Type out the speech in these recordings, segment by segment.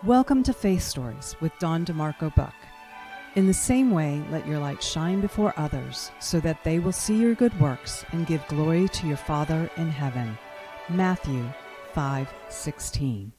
Welcome to Faith Stories with Dawn DeMarco Buck. In the same way, let your light shine before others so that they will see your good works and give glory to your Father in heaven. Matthew 5:16.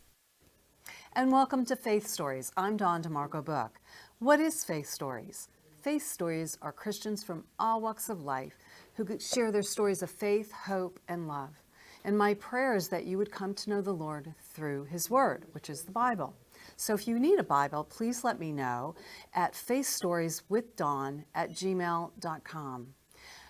And welcome to Faith Stories. I'm Dawn DeMarco Buck. What is Faith Stories? Faith Stories are Christians from all walks of life who share their stories of faith, hope, and love. And my prayer is that you would come to know the Lord through His Word, which is the Bible. So if you need a Bible, please let me know at faithstorieswithdawn@gmail.com.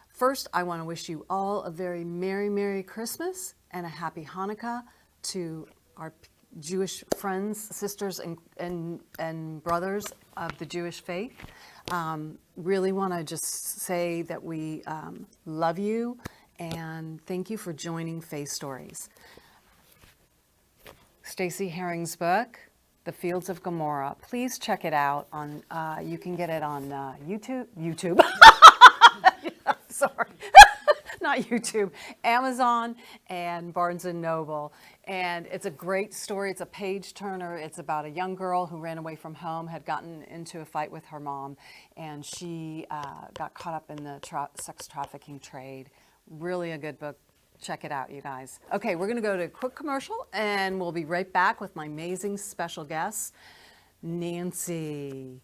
First, I want to wish you all a very Merry Christmas and a Happy Hanukkah to our Jewish friends, sisters, and brothers of the Jewish faith. Really want to just say that we love you and thank you for joining Faith Stories. Stacey Herring's book, The Fields of Gomorrah. Please check it out on, you can get it on YouTube. Sorry, not YouTube, Amazon and Barnes & Noble. And it's a great story. It's a page turner. It's about a young girl who ran away from home, had gotten into a fight with her mom, and she got caught up in the sex trafficking trade. Really a good book. Check it out, you guys. Okay, we're going to go to a quick commercial, and we'll be right back with my amazing special guest, Nancie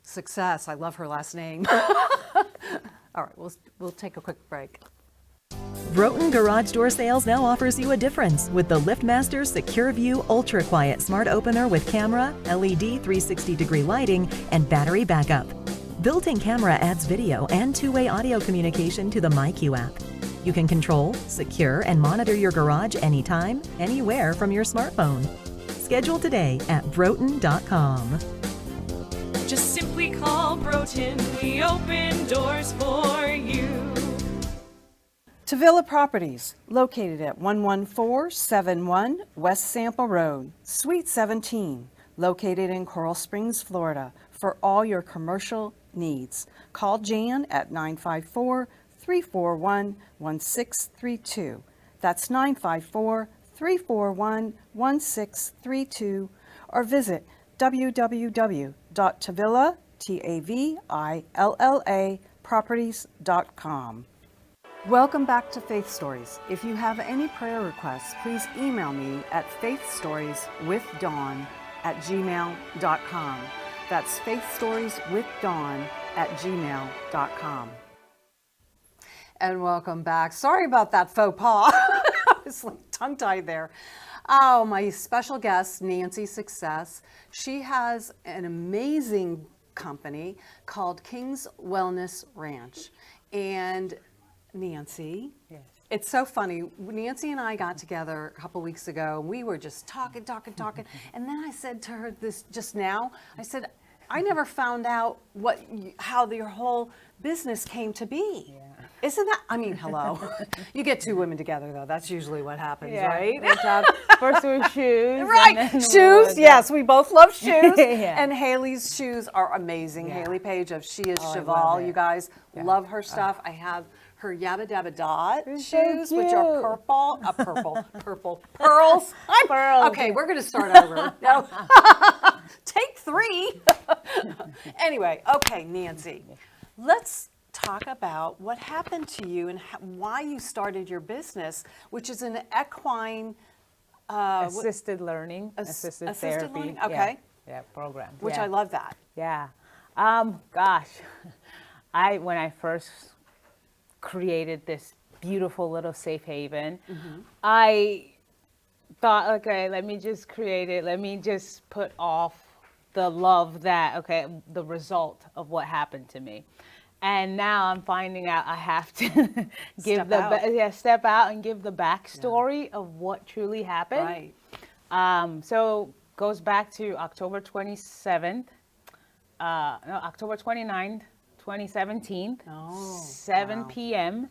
Success. I love her last name. All right, we'll take a quick break. Broughton Garage Door Sales now offers you a difference with the LiftMaster Secure View Ultra Quiet Smart Opener with camera, LED 360-degree lighting, and battery backup. Built-in camera adds video and two-way audio communication to the MyQ app. You can control, secure, and monitor your garage anytime, anywhere from your smartphone. Schedule today at broughton.com. Just simply call Broughton. We open doors for you. Tavilla Properties, located at 11471 West Sample Road, Suite 17, located in Coral Springs, Florida, for all your commercial needs. Call Jan at 954-341-1632. That's 954-341-1632, or visit www.tavillaproperties.com. Welcome back to Faith Stories. If you have any prayer requests, please email me at faithstorieswithdawn@gmail.com. That's faithstorieswithdawn@gmail.com. And welcome back. Sorry about that faux pas. I was like tongue-tied there. Oh, my special guest, Nancie Success. She has an amazing company called King's Wellness Ranch. And Nancie, yes. It's so funny. Nancie and I got together a couple weeks ago, and we were just talking. And then I said to her this just now, I said, I never found out how your whole business came to be. Yeah. Isn't that, I mean, hello. You get two women together, though. That's usually what happens, right? We talked first with shoes. Right, shoes. Yes, we both love shoes. Yeah. And Haley's shoes are amazing. Yeah. Haley Page of She Is Oh, I Cheval. love You it. guys Yeah. love her stuff. I have her Yabba Dabba Dot They're shoes, so which are cute. purple pearls. Pearls. Okay, we're going to start over. No. Take 3. Anyway, okay, Nancie, let's talk about what happened to you and why you started your business, which is an equine Assisted learning, assisted therapy. learning? Okay. Yeah, program. Which yeah. I love that. Yeah. Gosh, when I first created this beautiful little safe haven, I thought, okay, let me just create it. Let me just put off the love the result of what happened to me. And now I'm finding out I have to step out and give the backstory of what truly happened. Right. So goes back to October 29th, 2017, 7 p.m.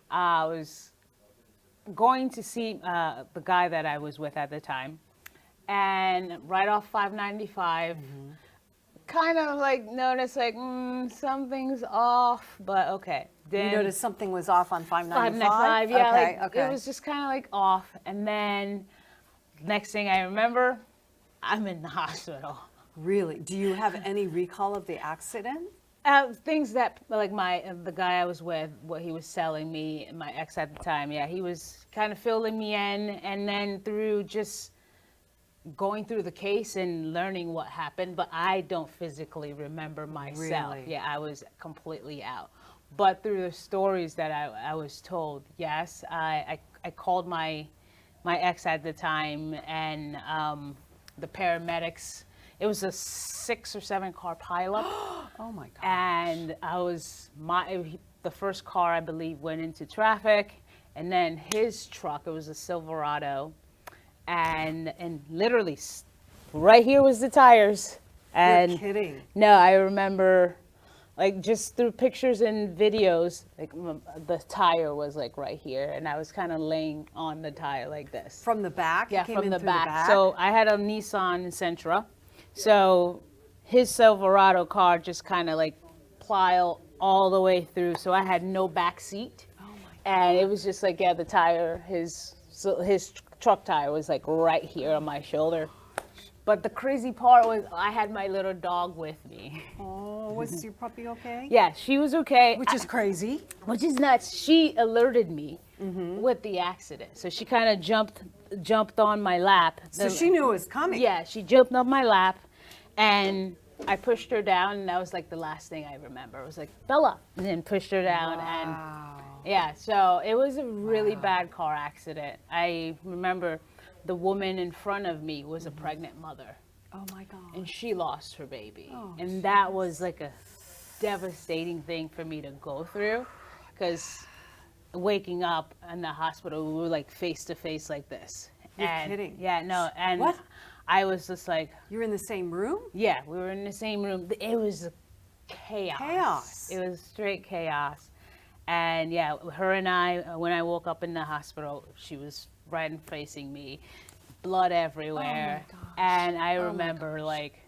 I was going to see the guy that I was with at the time, and right off 595, kind of like noticed like something's off, but okay. Then You noticed something was off on 595? 595, yeah. Okay, like, okay. It was just kind of like off, and then next thing I remember, I'm in the hospital. Really? Do you have any recall of the accident? Things that, like the guy I was with, what he was selling me, my ex at the time, yeah, he was kind of filling me in, and then through just going through the case and learning what happened, but I don't physically remember myself. Really? Yeah, I was completely out. But through the stories that I was told, yes, I called my ex at the time, and the paramedics. It was a 6 or 7 car pileup. Oh my gosh. And the first car, I believe, went into traffic, and then his truck, it was a Silverado, and literally right here was the tires. And You're kidding. no, I remember, like, just through pictures and videos, like the tire was like right here, and I was kind of laying on the tire like this. From the back? Yeah, You came from in the through back. So I had a Nissan Sentra. So his Silverado car just kind of like plowed all the way through. So I had no back seat. Oh my And it was just like, yeah, the tire, his truck tire was like right here on my shoulder. But the crazy part was I had my little dog with me. Oh, was your puppy okay? Yeah, she was okay. Which is crazy. Which is nuts. She alerted me with the accident. So she kind of jumped on my lap. So she knew it was coming. Yeah, she jumped on my lap, and I pushed her down, and that was like the last thing I remember. It was like, Bella, and then pushed her down. Wow. And yeah, so it was a really bad car accident. I remember the woman in front of me was a pregnant mother, Oh my God. and she lost her baby. Oh, And that was like a devastating thing for me to go through, because waking up in the hospital, we were like face to face like this. You're kidding. Yeah, no, and What? I was just like, You're in the same room? yeah, we were in the same room. It was chaos. Chaos. It was straight chaos. And yeah, her and I, when I woke up in the hospital, she was right in facing me, blood everywhere. Oh my gosh. And I Oh my remember like,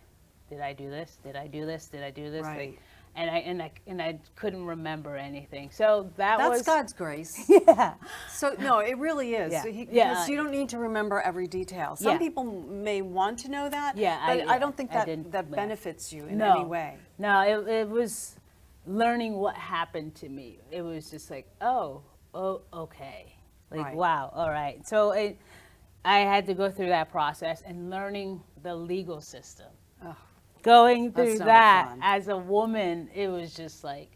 did I do this? Did I do this? Did I do this? Right. Like, and I couldn't remember anything. So That's was God's grace. yeah. So no, it really is. Yeah. Because Yeah. you don't need to remember every detail. Some Yeah. people may want to know that, Yeah, but I don't think I that didn't- that yeah. benefits you in No. any way. No, it was learning what happened to me. It was just like, oh, okay. Like, Right. wow, all right. So I had to go through that process and learning the legal system. Ugh. Going That's through no that fun. as a woman, it was just like,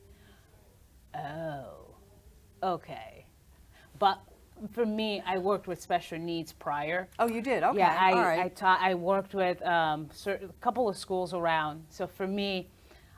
oh, okay. But for me, I worked with special needs prior. Oh, you did? Okay. Yeah, All right. I worked with a couple of schools around. So for me,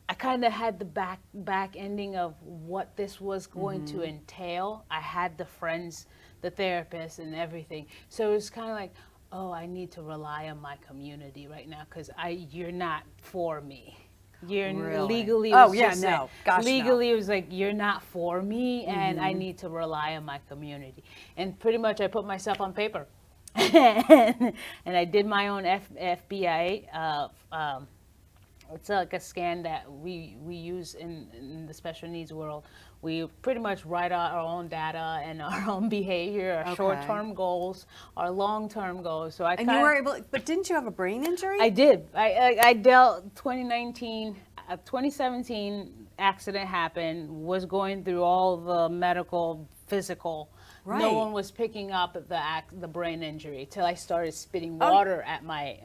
I kind of had the back ending of what this was going to entail. I had the friends, the therapists, and everything. So it was kind of like, oh, I need to rely on my community right now because you're not for me. You're Really? legally. it Oh, was yeah, just no. like- Gosh, no. legally, it was like you're not for me, and I need to rely on my community. And pretty much, I put myself on paper, and I did my own FBI. It's like a scan that we use in the special needs world. We pretty much write out our own data and our own behavior, our Okay. short-term goals, our long-term goals. So I And you were able, but didn't you have a brain injury? I did. I dealt 2017 accident happened, was going through all the medical, physical. Right. No one was picking up the brain injury till I started spitting water at my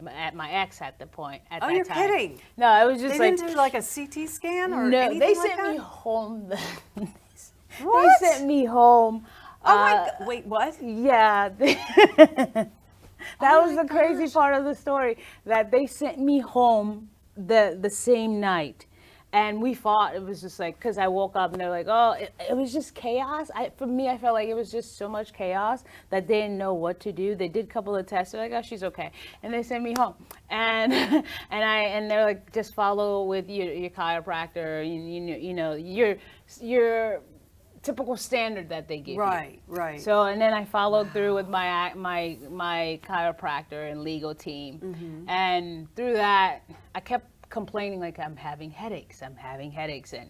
ex at the point. At Oh, that you're time. kidding. No, it was just They like didn't do like a CT scan or no. anything They like sent that? me home. They What? sent me home. Oh my God. Wait, what? Yeah. That Oh was my the crazy gosh. part of the story, that they sent me home the same night. And we fought. It was just like, because I woke up and they're like, oh, it was just chaos. For me, I felt like it was just so much chaos that they didn't know what to do. They did a couple of tests. They're like, oh, she's okay. And they sent me home. And and they're like, just follow with your chiropractor, you know, your typical standard that they give you. Right, right. So, and then I followed through with my chiropractor and legal team. And through that, I kept complaining like, I'm having headaches, and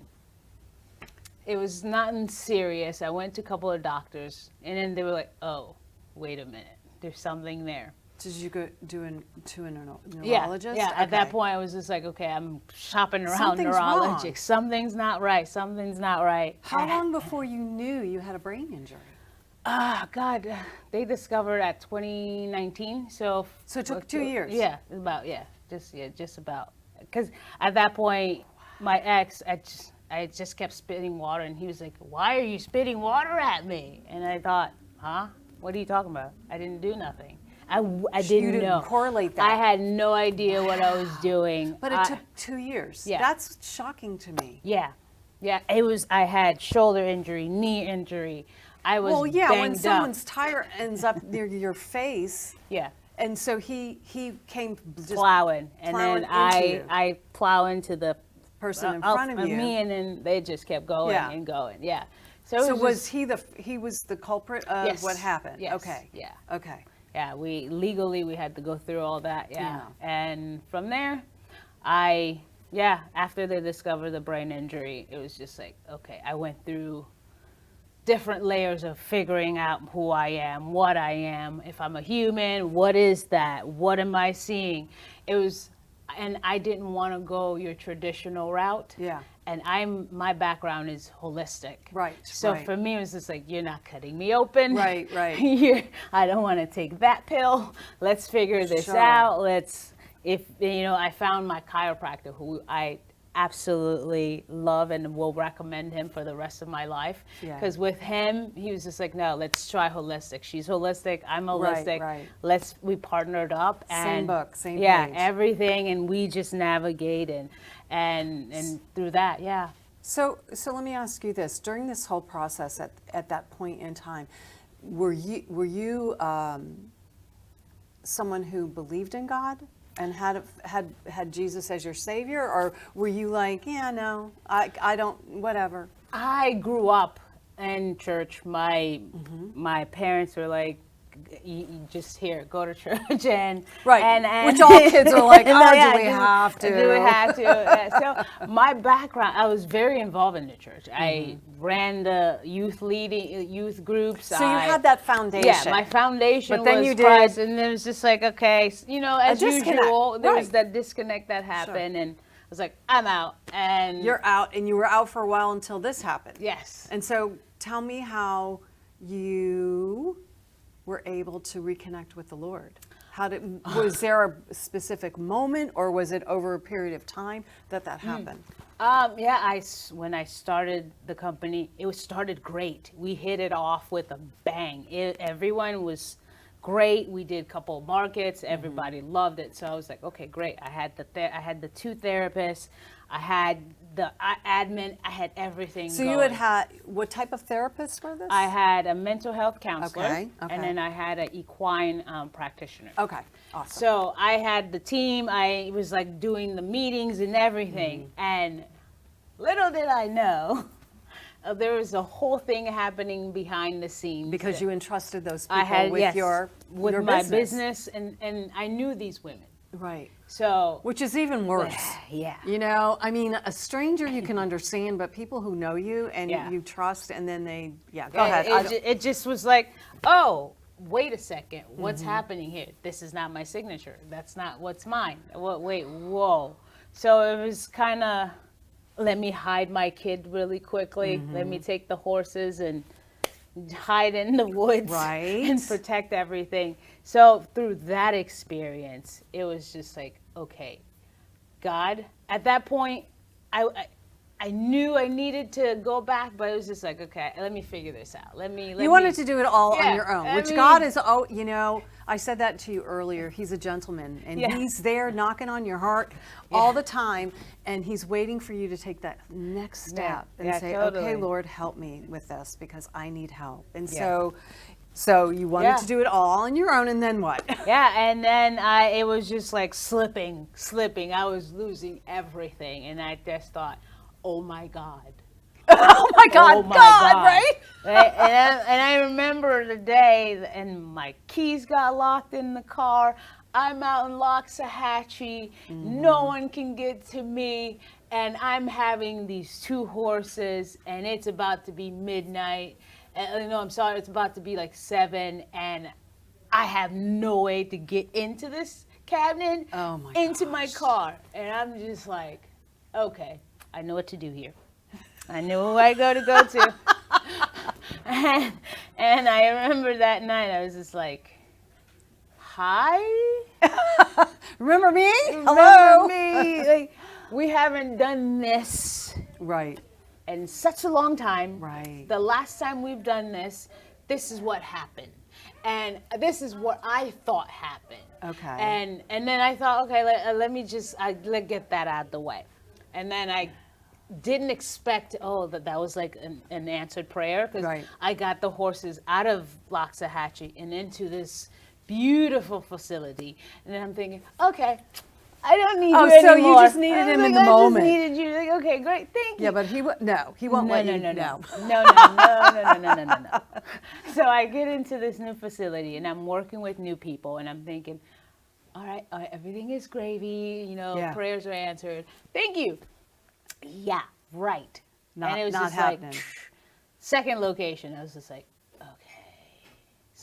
it was nothing serious. I went to a couple of doctors, and then they were like, oh, wait a minute, there's something there. Did you go to a Yeah, neurologist? yeah. At that Okay. point, I was just like, okay, I'm shopping around Something's neurologists. wrong. Something's not right. Something's not right. How long before you knew you had a brain injury? God, they discovered at 2019. So So it took 2 years. Yeah, just about. Because at that point, my ex, I just kept spitting water, and he was like, "Why are you spitting water at me?" And I thought, "Huh? What are you talking about? I didn't do nothing. I didn't didn't know. correlate that. I had no idea what I was doing. But it took 2 years. Yeah. That's shocking to me. Yeah, yeah. It was. I had shoulder injury, knee injury. I was Well, yeah, when banged up. someone's tire ends up near your face, Yeah. and so he came just Plowing, and plowing then into you. I plow into the person in front of you. me, and then they just kept going Yeah. and going. Yeah. So, So it was just, he was the culprit of Yes. what happened? Yes. Okay. Yeah. Okay. Yeah, we legally we had to go through all that. Yeah. Yeah. And from there, after they discovered the brain injury, it was just like, okay, I went through different layers of figuring out who I am, what I am, if I'm a human, what is that? What am I seeing? It was, and I didn't want to go your traditional route. Yeah. And my background is holistic. Right, So right. for me, it was just like, you're not cutting me open. Right, right. I don't want to take that pill. Let's figure this Sure. out. I found my chiropractor who I absolutely love and will recommend him for the rest of my life. Yeah. Because with him, he was just like, no, let's try holistic. She's holistic. I'm holistic. right. We partnered up. Same And book, same yeah, page. everything. And we just navigate and through that, yeah. So let me ask you this: during this whole process, at that point in time, were you someone who believed in God and had Jesus as your savior, or were you like, yeah, no, I don't, whatever? I grew up in church. My parents were like, you just here, go to church and Right, and which all kids are like, oh, yeah, do we have to? Do we have to? So my background, I was very involved in the church. I ran the youth groups. So you had that foundation. Yeah, my foundation But then was you did- Christ, and it was just like, okay, as disconnect, usual, there was right. that disconnect that happened, and I was like, I'm out, and You're out, and you were out for a while until this happened. yes. And so tell me how you were able to reconnect with the Lord. Was there a specific moment, or was it over a period of time that happened? When I started the company, it started great. We hit it off with a bang. Everyone was great. We did a couple of markets. Everybody loved it. So I was like, okay, great. I had the two therapists. I had the admin. I had everything. So going. you had what type of therapist were this? I had a mental health counselor, Okay. and then I had an equine practitioner. Okay, awesome. So I had the team. I was like doing the meetings and everything. And little did I know, there was a whole thing happening behind the scenes. Because you entrusted those people I had with your my business. and I knew these women. Right. So Which is even worse. yeah. You know, I mean, a stranger you can understand, but people who know you and Yeah. you trust, and then go ahead. It just was like, oh, wait a second, what's Mm-hmm. happening here? This is not my signature. That's not what's mine. Wait, whoa. So it was kind of, let me hide my kid really quickly. Let Mm-hmm. me take the horses and hide in the woods Right. and protect everything. So through that experience, it was just like, okay, God, at that point, I knew I needed to go back, but it was just like, okay, let me figure this out. You wanted to do it all Yeah, on your own, I which mean- God is, I said that to you earlier. He's a gentleman, and Yeah. he's there knocking on your heart all the time, and he's waiting for you to take that next step and say, totally. okay, Lord, help me with this because I need help. And Yeah. so you wanted Yeah. to do it all on your own, and then what? Yeah, and then it was just like slipping. I was losing everything, and I just thought, oh my God. Oh my God, Oh my God, God. right? and I remember the day, and my keys got locked in the car. I'm out in Loxahatchee. No one can get to me. And I'm having these two horses, and it's about to be midnight. I'm sorry, it's about to be like 7. And I have no way to get into this cabinet, into my car. And I'm just like, okay, I know what to do here. I know where I go to. and I remember that night, I was just like, hi? Remember me? Hello? Remember me? Like, we haven't done this Right. in such a long time. Right. The last time we've done this is what happened. And this is what I thought happened. Okay. And then I thought, okay, let me just get that out of the way. And then I didn't expect, that was like an answered prayer, because Right. I got the horses out of Loxahatchee and into this beautiful facility. And then I'm thinking, okay, I don't need you anymore. Oh, so you just needed him in the moment. I just needed you. Like, okay, great, thank you. Yeah, but he won't let you. No. So I get into this new facility and I'm working with new people and I'm thinking, all right, everything is gravy, prayers are answered. Thank you. Yeah, right. And it was not just happening. like, second location, I was just like,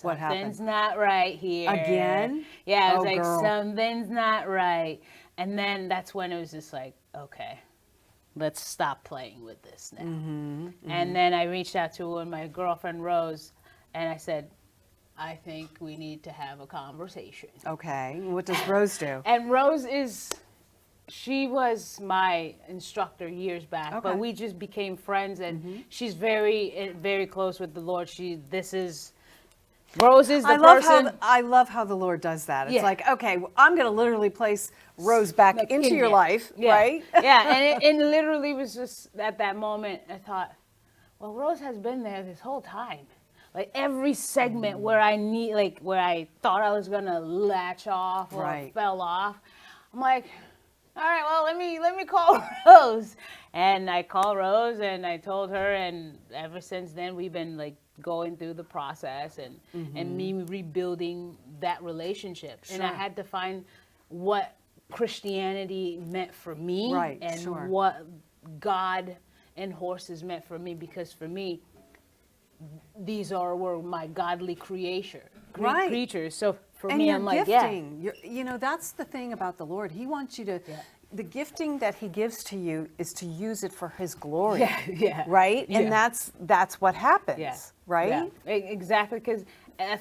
What happened? Something's not right here. Again? Yeah, I was like, girl. something's not right. And then that's when it was just like, okay, let's stop playing with this now. And then I reached out to my girlfriend, Rose, and I said, I think we need to have a conversation. Okay. What does Rose do? And Rose she was my instructor years back, but we just became friends, and she's very, very close with the Lord. Rose is the person. I love how the Lord does that. It's Yeah. like, okay, I'm going to literally place Rose back into your life, Yeah. right? Yeah, and it literally was just at that moment, I thought, well, Rose has been there this whole time. Like every segment where I thought I was going to latch off or fell off, I'm like, all right, well, let me call Rose. And I called Rose and I told her, and ever since then we've been like going through the process and me rebuilding that relationship. Sure. And I had to find what Christianity meant for me and what God and horses meant for me, because for me, these were my godly creatures. So for me, I'm like, gifting. That's the thing about the Lord. He wants you to, the gifting that he gives to you is to use it for his glory. Right? And that's what happens, right? Yeah, exactly. Because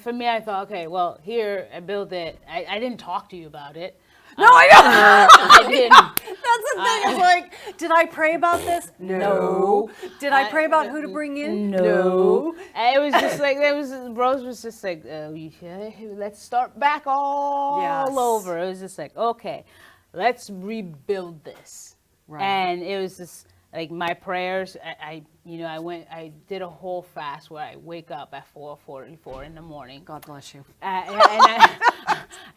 for me, I thought, okay, well, here, I built it. I didn't talk to you about it. No, I know. I didn't. That's the thing. It's like, did I pray about this? No. Did I pray about who to bring in? No. And it was just like, Rose was just like, let's start back all over. It was just like, okay, let's rebuild this. Right. And it was just like my prayers. I did a whole fast where I wake up at 4:44 in the morning. God bless you.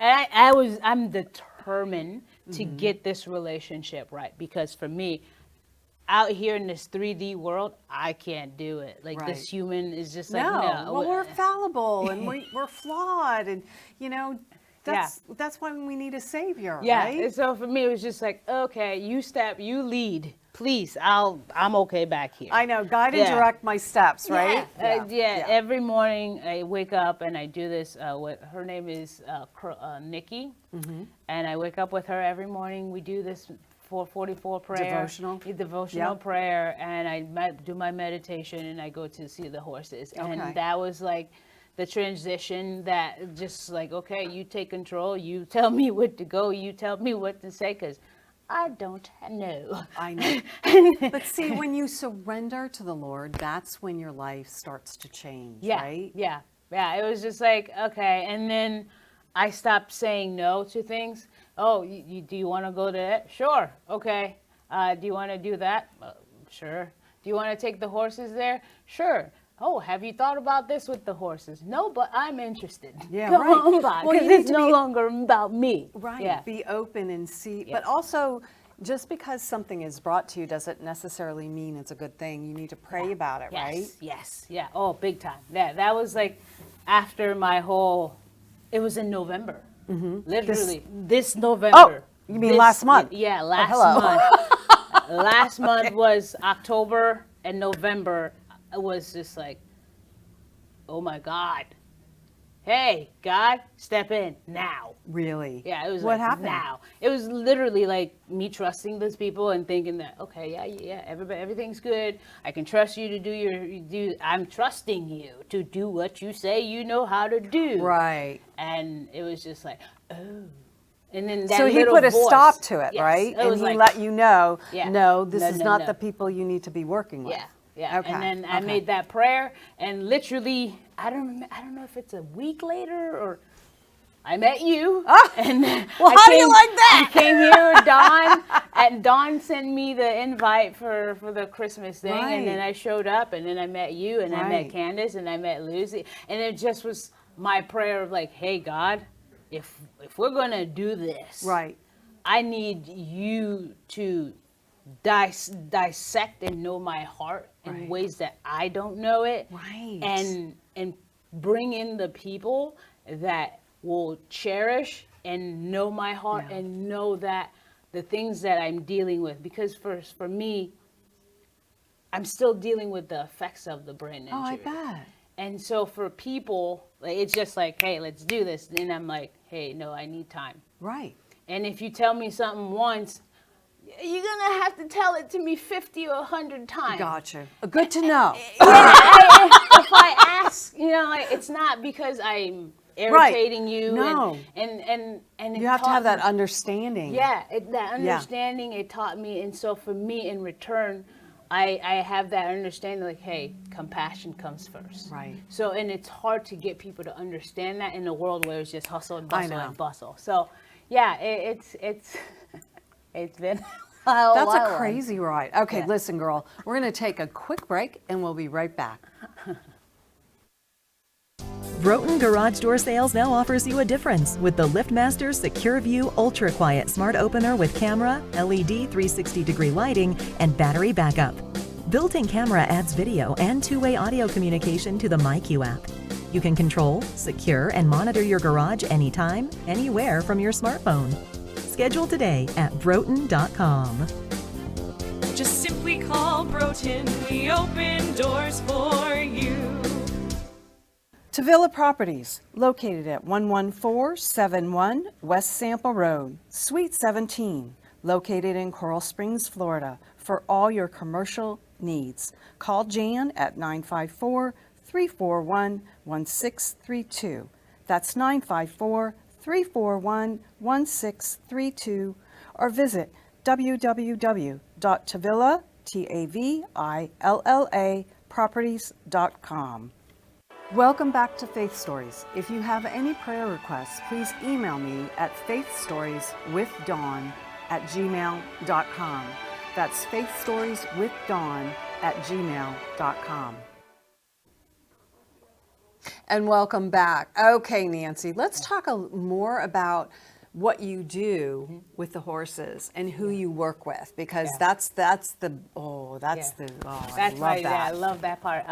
I'm determined to get this relationship right, because for me, out here in this 3D world, I can't do it. Like this human is just like, no. Well, we're fallible and we're flawed, and that's why we need a savior, right? And so for me, it was just like, okay, you lead, please. I'm okay back here. I know, guide and direct my steps, right? Every morning I wake up and I do this. Her name is Nikki, and I wake up with her every morning. We do this 4:44 prayer, devotional prayer, and I do my meditation, and I go to see the horses. And that was like the transition, that just like, okay, you take control, you tell me what to go, you tell me what to say, because I don't know. I know. But see, when you surrender to the Lord, that's when your life starts to change, right? Yeah. It was just like, okay. And then I stopped saying no to things. Oh, do you want to go to that? Sure. Okay. Do you want to do that? Sure. Do you want to take the horses there? Sure. Oh, have you thought about this with the horses? No, but I'm interested. Yeah, Come right. on by, because it's no longer about me. Right. Yeah. Be open and see. But also, just because something is brought to you doesn't necessarily mean it's a good thing. You need to pray about it, right? Yes. Yeah. Oh, big time. That was like after it was in November. Literally. This November. Oh, you mean last month? Yeah, last month. Last month was October, and November was just like, oh my God. hey, God, step in now. Really? Yeah, it was What like happened? now. It was literally like me trusting those people and thinking that, okay, yeah, everything's good. I can trust you to I'm trusting you to do what you say you know how to do. Right. And it was just like, oh. And then that So he little put a voice, stop to it, yes, right? it And was he like, let you know, yeah, no, this is not no. the people you need to be working with. Yeah. Okay. And then I made that prayer, and literally, I don't know if it's a week later or I met you. Oh, and well, how do you like that? I came here with Dawn, and Dawn sent me the invite for the Christmas thing, and then I showed up, and then I met you, and I met Candace, and I met Lucy, and it just was my prayer of like, hey, God, if we're gonna do this, Right. I need you to dissect and know my heart in ways that I don't know it, Right. and bring in the people that will cherish and know my heart and know that the things that I'm dealing with, because for me, I'm still dealing with the effects of the brain injury. Oh, I bet. And so for people, like, it's just like, hey, let's do this. And I'm like, hey, no, I need time. Right. And if you tell me something once, you're going to have to tell it to me 50 or 100 times. Gotcha. Good to know. If I ask, like, it's not because I'm irritating you. No. And You have to have that understanding. Yeah, that understanding, it taught me. And so for me, in return, I have that understanding, like, hey, compassion comes first. Right. So, and it's hard to get people to understand that in a world where it's just hustle and bustle and bustle. So, yeah, it's been That's a crazy ride. Okay, listen, girl, we're going to take a quick break, and we'll be right back. Broughton Garage Door Sales now offers you a difference with the LiftMaster Secure View Ultra Quiet Smart Opener with camera, LED 360-degree lighting, and battery backup. Built-in camera adds video and two-way audio communication to the MyQ app. You can control, secure, and monitor your garage anytime, anywhere from your smartphone. Schedule today at broughton.com. Just simply call Broughton. We open doors for you. Tavilla Properties, located at 11471 West Sample Road, Suite 17, located in Coral Springs, Florida, for all your commercial needs. Call Jan at 954-341-1632. That's 954-341-1632, or visit www.tavilla.properties.com. Welcome back to Faith Stories. If you have any prayer requests, please email me at faithstorieswithdawn@gmail.com. That's faithstorieswithdawn@gmail.com. And welcome back. Okay, Nancie, let's talk more about what you do with the horses and who you work with, because that's right. Yeah, I love that part.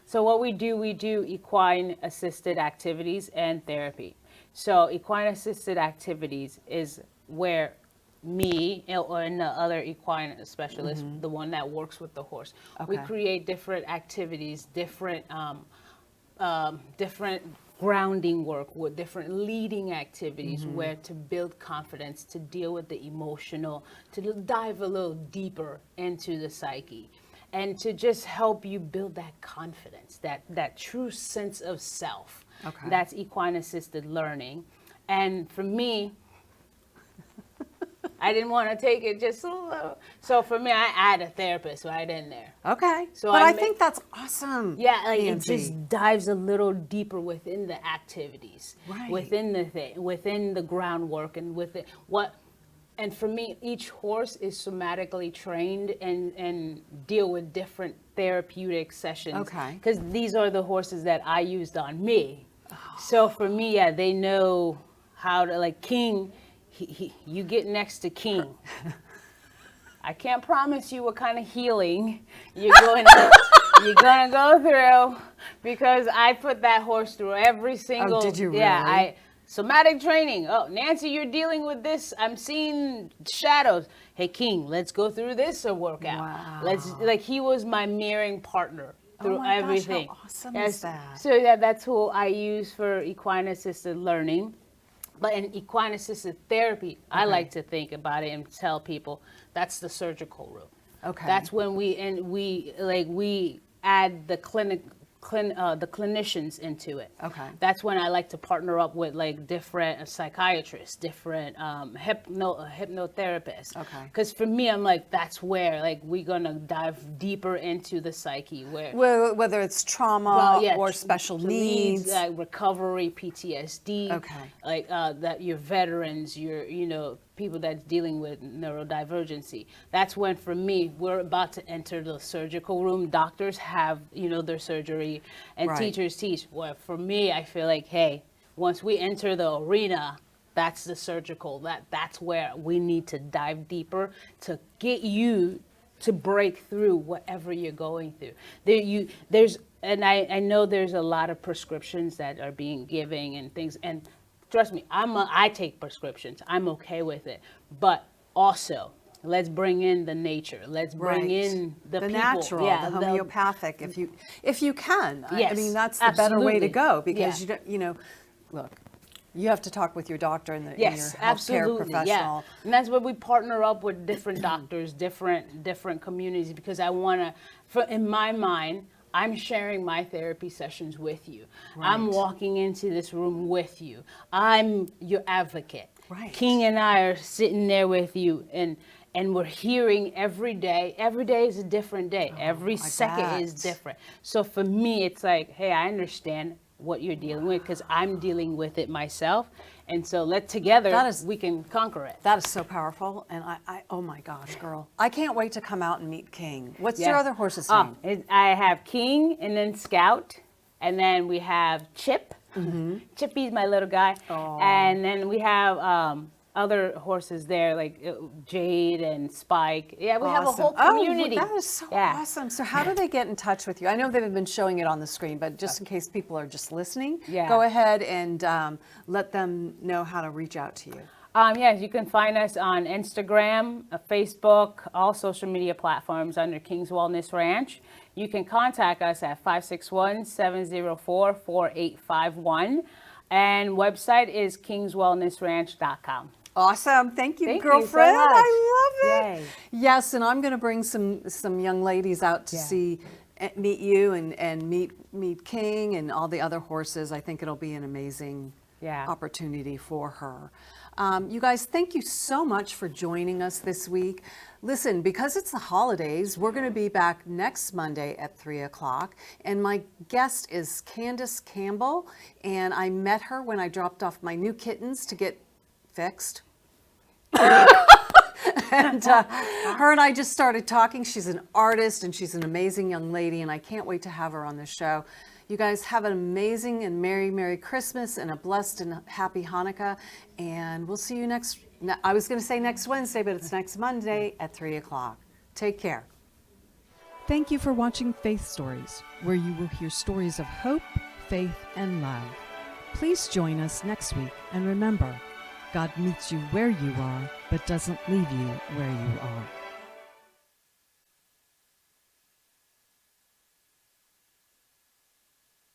So what we do equine-assisted activities and therapy. So equine-assisted activities is where me and the other equine specialist, the one that works with the horse, we create different activities, different grounding work, with different leading activities, where to build confidence, to deal with the emotional, to dive a little deeper into the psyche, and to just help you build that confidence, that true sense of self. That's equine-assisted learning. And for me, I didn't want to take it just so low. So for me, I add a therapist right in there. Okay. So I think that's awesome. Yeah, like Nancie. it just dives a little deeper within the activities, within the thing, within the groundwork, and and for me, each horse is somatically trained and deal with different therapeutic sessions. Because these are the horses that I used on me. So for me, they know how to, like King, you get next to King. I can't promise you what kind of healing you're gonna go through, because I put that horse through every single. Oh, did you really? Yeah, somatic training. Oh, Nancie, you're dealing with this. I'm seeing shadows. Hey, King, let's go through this workout. Wow. He was my mirroring partner through Oh my everything. gosh, how awesome is that? So that's who I use for equine-assisted learning. But in equine-assisted therapy, I like to think about it and tell people that's the surgical room. Okay. That's when we add the the clinicians into it. Okay. That's when I like to partner up with like different psychiatrists, different hypnotherapists. Okay. Because for me, I'm like, that's where like we're gonna dive deeper into the psyche, Whether it's trauma or special needs. like recovery, PTSD. Okay. Like that, your veterans, people that's dealing with neurodivergency. That's when, for me, we're about to enter the surgical room. Doctors have, their surgery, and teachers teach. Well, for me, I feel like, hey, once we enter the arena, that's the surgical. That's where we need to dive deeper to get you to break through whatever you're going through. I know there's a lot of prescriptions that are being given and things, and trust me, I take prescriptions. I'm okay with it. But also, let's bring in the nature. Let's bring in the people. Natural, the homeopathic, if you can. Yes, I mean, that's the better way to go, because Yeah. look, you have to talk with your doctor and your Yes, healthcare absolutely. professional. Yeah. And that's where we partner up with different doctors, different communities, because I want to, in my mind, I'm sharing my therapy sessions with you. Right. I'm walking into this room with you. I'm your advocate. Right. King and I are sitting there with you, and we're hearing every day. Every day is a different day. Every second is different. So for me, it's like, hey, I understand what you're dealing with, because I'm dealing with it myself. And so together we can conquer it. That is so powerful. And I oh my gosh, girl. I can't wait to come out and meet King. What's your other horse's name? I have King, and then Scout, and then we have Chip. Chippy's my little guy. Oh. And then we have other horses there, like Jade and Spike. Yeah, we have a whole community. Oh, that is so awesome. So how do they get in touch with you? I know they've been showing it on the screen, but just in case people are just listening, go ahead and let them know how to reach out to you. Yes, you can find us on Instagram, Facebook, all social media platforms under King's Wellness Ranch. You can contact us at 561-704-4851. And website is kingswellnessranch.com. Awesome. Thank you, Thank girlfriend. you so much. I love it. Yay. Yes, and I'm going to bring some young ladies out to meet you and meet King and all the other horses. I think it'll be an amazing opportunity for her. You guys, thank you so much for joining us this week. Listen, because it's the holidays, we're going to be back next Monday at 3 o'clock. And my guest is Candace Campbell. And I met her when I dropped off my new kittens to get fixed. And her and I just started talking. She's an artist and she's an amazing young lady. And I can't wait to have her on the show. You guys have an amazing and Merry Christmas and a blessed and happy Hanukkah. And we'll see you I was going to say next Wednesday, but it's next Monday at 3 o'clock. Take care. Thank you for watching Faith Stories, where you will hear stories of hope, faith, and love. Please join us next week. And remember, God meets you where you are, but doesn't leave you where you are.